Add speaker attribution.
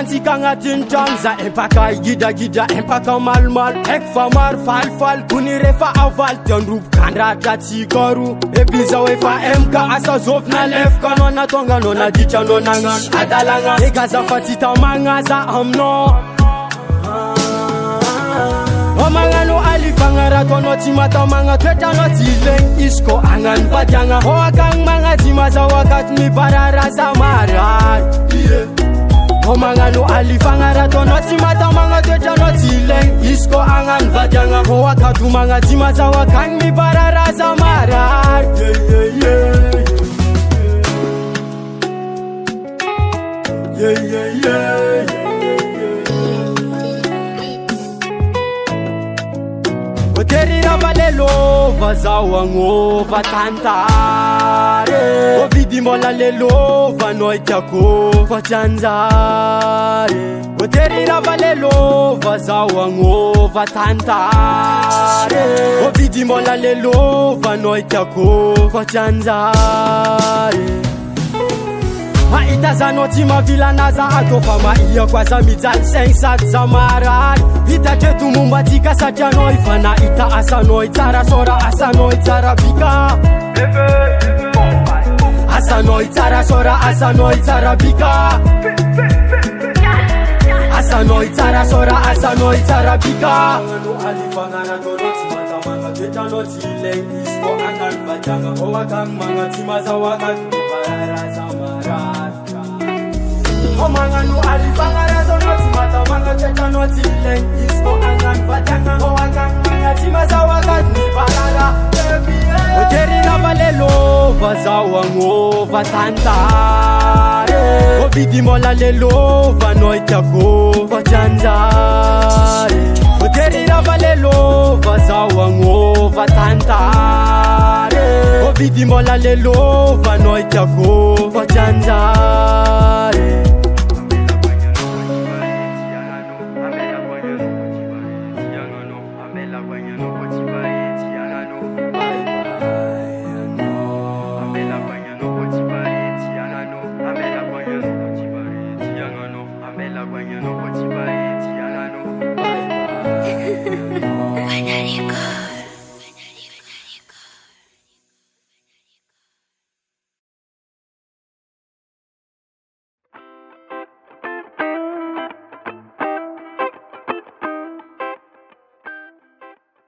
Speaker 1: mantsika agnatin'ny trano za empaka gidagida empaka malmal haiko fa maro falifaly kony rehefa avaly ty androboka andratra tsika ro epi zao efa emka asa zovy nalefaka anao natonga anao naditra anao nagnano adalagna egaza fa tsy hita magnaza aminao magnano alifagna raha toanao tsy matamagna toetra anao tsy ilegny izy ko agnano vadiagna akagny magnazy mazahoakaty mibararaza marary magnano alifagna raha toanao tsy matamagna toetra anao tsy ilegny izy ko agnano vadiagna akaty magnazy mazahoakagny mibararaza marary Oteri ravalelova zao agnova tantare Ovidi mola lelova noi tiako fa cianzare Oteri ravalelova zao agnova tantare Ovidi mola lelova noi tiako fa cianzare Mahitazanao tsy mavilanaza ato fa mahiako aza mijaly saigny sady za marary hitatreto momba tsika satria anao efa nahita asanao tsara sora asanao tsara bika asanao tsara sora asanao tsara bika asanao tsara sora asanao tsara bika alifagnana tono tsy matamagna toetranao tsy ilegny izy ko agnano vadiagna akagny magnatsy mazahoakaty mibararaza marary magnano alifagna tono tsy matamagna toetranao tsy ilegny izy ko agnano vadiagna akagny magnatsy mazahoakaty mibarara Oteri ravalelova zao agnova tantare Ovidi mola lelova noi tiako fa cianzare Oteri ravalelova zao agnova tantare Ovidi mola lelova noi tiako fa cianzare
Speaker 2: Bye.